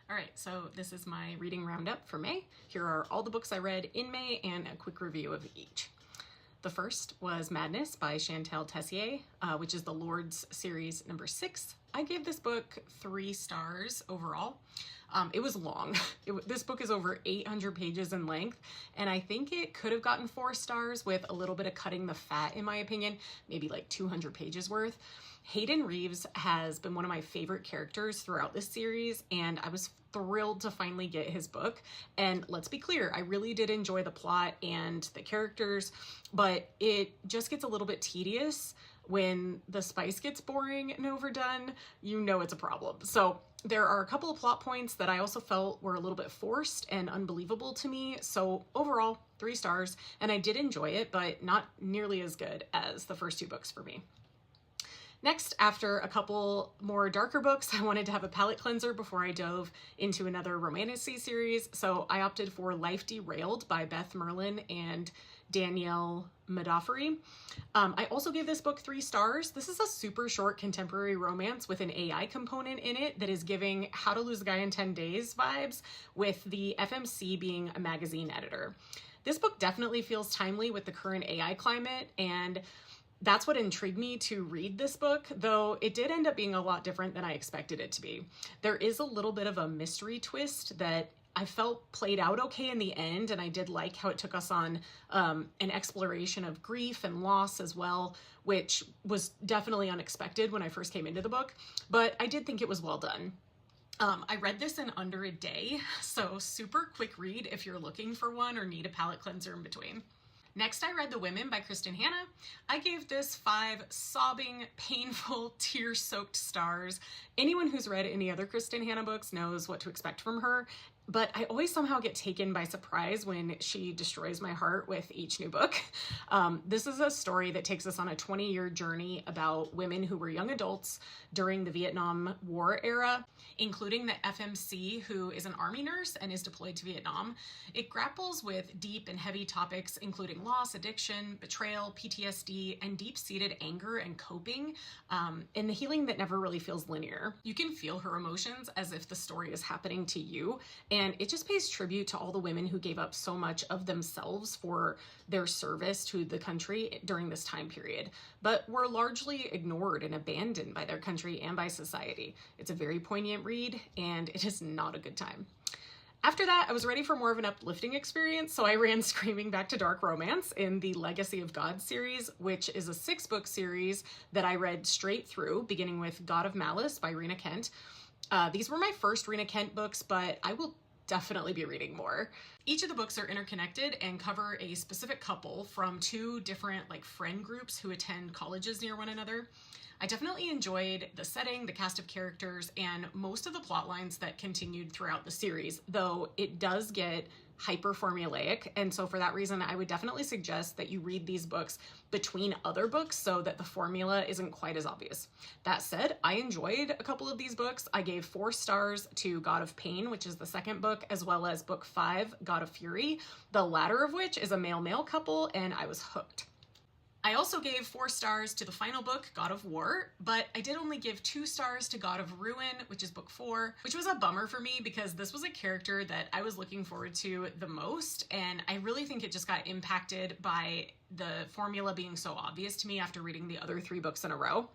All right, so this is my reading roundup for May. Here are all the books I read in May and a quick review of each. The first was Madness by Shantel Tessier, which is the Lords series number 6. I gave this book 3 stars overall. It was long. This book is over 800 pages in length, and I think it could have gotten 4 stars with a little bit of cutting the fat, in my opinion, maybe like 200 pages worth. Hayden Reeves has been one of my favorite characters throughout this series, and I was thrilled to finally get his book. And let's be clear, I really did enjoy the plot and the characters, but it just gets a little bit tedious when the spice gets boring and overdone. You know it's a problem. So there are a couple of plot points that I also felt were a little bit forced and unbelievable to me. So overall, 3 stars, and I did enjoy it, but not nearly as good as the first 2 books for me. Next, after a couple more darker books, I wanted to have a palate cleanser before I dove into another romantasy series, so I opted for Life Derailed by Beth, Merlin, and Danielle Modafferi. I also gave this book 3 stars. This is a super short contemporary romance with an AI component in it that is giving How to Lose a Guy in 10 Days vibes, with the FMC being a magazine editor. This book definitely feels timely with the current AI climate, and that's what intrigued me to read this book, though it did end up being a lot different than I expected it to be. There is a little bit of a mystery twist that I felt played out okay in the end, and I did like how it took us on an exploration of grief and loss as well, which was definitely unexpected when I first came into the book, but I did think it was well done. I read this in under a day, so super quick read if you're looking for one or need a palate cleanser in between. Next, I read The Women by Kristin. I gave this 5 sobbing, painful, tear-soaked stars. Anyone who's read any other Kristin Hannah books knows what to expect from her, but I always somehow get taken by surprise when she destroys my heart with each new book. This is a story that takes us on a 20-year journey about women who were young adults during the Vietnam War era, including the FMC, who is an army nurse and is deployed to Vietnam. It grapples with deep and heavy topics, including loss, addiction, betrayal, PTSD, and deep-seated anger and coping, and the healing that never really feels linear. You can feel her emotions as if the story is happening to you, and it just pays tribute to all the women who gave up so much of themselves for their service to the country during this time period, but were largely ignored and abandoned by their country and by society. It's a very poignant read, and it is not a good time. After that, I was ready for more of an uplifting experience, so I ran screaming back to dark romance in the Legacy of God series, which is a 6-book series that I read straight through, beginning with God of Malice by Rina Kent. These were my first Rina Kent books, but I will definitely be reading more. Each of the books are interconnected and cover a specific couple from 2 different friend groups who attend colleges near one another. I definitely enjoyed the setting, the cast of characters, and most of the plot lines that continued throughout the series, though it does get hyper formulaic, and so for that reason I would definitely suggest that you read these books between other books so that the formula isn't quite as obvious. That said, I enjoyed a couple of these books. I gave 4 stars to God of Pain, which is the 2nd book, as well as book 5, God of Fury, the latter of which is a male-male couple, and I was hooked. I also gave 4 stars to the final book, God of War, but I did only give 2 stars to God of Ruin, which is book 4, which was a bummer for me because this was a character that I was looking forward to the most, and I really think it just got impacted by the formula being so obvious to me after reading the other 3 books in a row.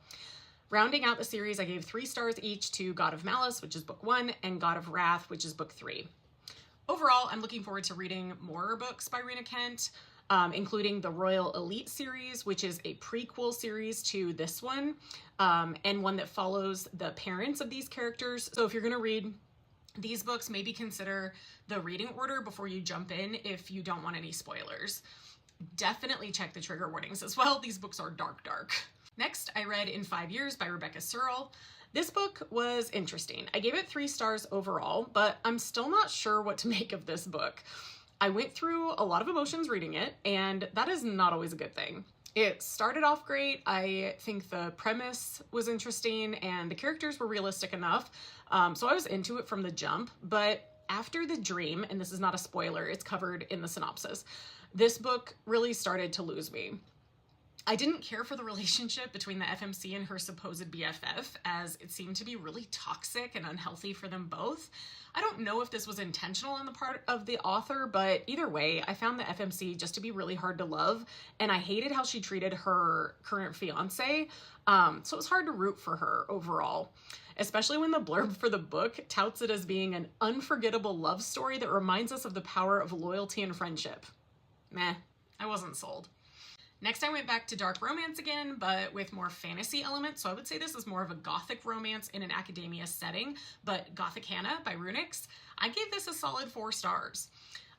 Rounding out the series, I gave 3 stars each to God of Malice, which is book 1, and God of Wrath, which is book 3. Overall, I'm looking forward to reading more books by Rina Kent, including the Royal Elite series, which is a prequel series to this one, and one that follows the parents of these characters. So if you're going to read these books, maybe consider the reading order before you jump in if you don't want any spoilers. Definitely check the trigger warnings as well. These books are dark. Next, I read In 5 Years by Rebecca Serle. This book was interesting. I gave it 3 stars overall, but I'm still not sure what to make of this book. I went through a lot of emotions reading it, and that is not always a good thing. It started off great. I think the premise was interesting and the characters were realistic enough, so I was into it from the jump, but after the dream, and this is not a spoiler, it's covered in the synopsis, this book really started to lose me. I didn't care for the relationship between the FMC and her supposed BFF, as it seemed to be really toxic and unhealthy for them both. I don't know if this was intentional on the part of the author, but either way, I found the FMC just to be really hard to love, and I hated how she treated her current fiance, so it was hard to root for her overall, especially when the blurb for the book touts it as being an unforgettable love story that reminds us of the power of loyalty and friendship. Meh, I wasn't sold. Next, I went back to dark romance again, but with more fantasy elements. So I would say this is more of a gothic romance in an academia setting, but Gothikana by RuNyx. I gave this a solid 4 stars.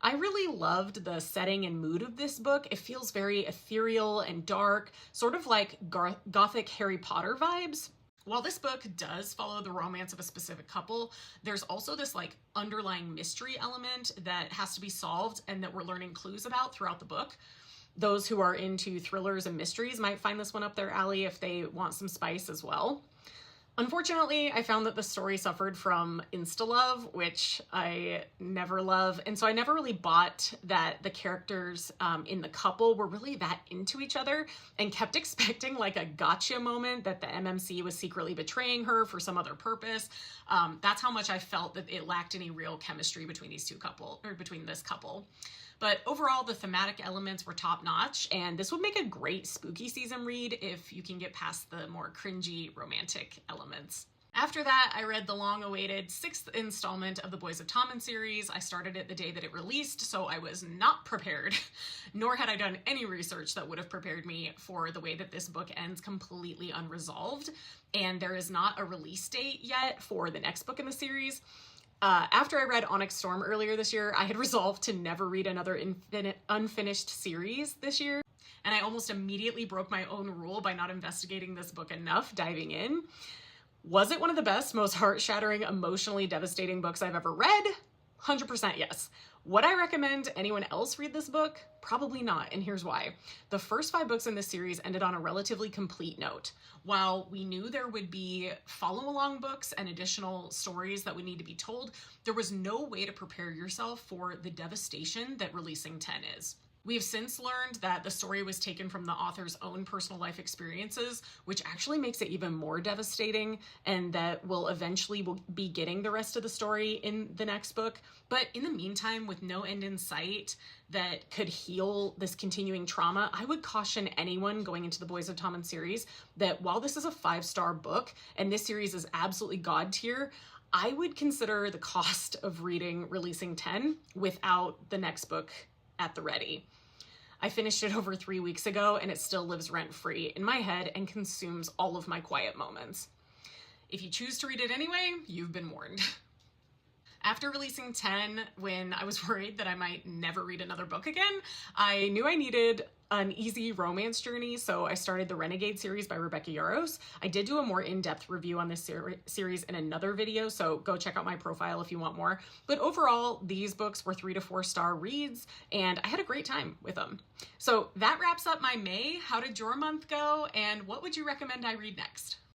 I really loved the setting and mood of this book. It feels very ethereal and dark, sort of like gothic Harry Potter vibes. While this book does follow the romance of a specific couple, there's also this like underlying mystery element that has to be solved and that we're learning clues about throughout the book. Those who are into thrillers and mysteries might find this one up their alley if they want some spice as well. Unfortunately, I found that the story suffered from insta-love, which I never love, and so I never really bought that the characters in the couple were really that into each other, and kept expecting like a gotcha moment that the MMC was secretly betraying her for some other purpose. That's how much I felt that it lacked any real chemistry between between this couple. But overall, the thematic elements were top-notch, and this would make a great spooky season read if you can get past the more cringy romantic elements. After that, I read the long-awaited 6th installment of the Boys of Tommen series. I started it the day that it released, so I was not prepared, nor had I done any research that would have prepared me for the way that this book ends completely unresolved, and there is not a release date yet for the next book in the series. After I read Onyx Storm earlier this year, I had resolved to never read another unfinished series this year, and I almost immediately broke my own rule by not investigating this book enough diving in. Was it one of the best, most heart-shattering, emotionally devastating books I've ever read? 100% yes. Would I recommend anyone else read this book? Probably not, and here's why. The first 5 books in this series ended on a relatively complete note. While we knew there would be follow-along books and additional stories that would need to be told, there was no way to prepare yourself for the devastation that releasing 10 is. We have since learned that the story was taken from the author's own personal life experiences, which actually makes it even more devastating, and that we'll eventually be getting the rest of the story in the next book. But in the meantime, with no end in sight that could heal this continuing trauma, I would caution anyone going into the Boys of Tommen series that while this is a 5-star book, and this series is absolutely god tier, I would consider the cost of reading Releasing 10 without the next book at the ready. I finished it over 3 weeks ago, and it still lives rent-free in my head and consumes all of my quiet moments. If you choose to read it anyway, you've been warned. After Releasing 10, when I was worried that I might never read another book again, I knew I needed an easy romance journey, so I started the Renegade series by Rebecca Yarros. I did do a more in-depth review on this series in another video, so go check out my profile if you want more. But overall, these books were 3 to 4 star reads, and I had a great time with them. So that wraps up my May. How did your month go, and what would you recommend I read next?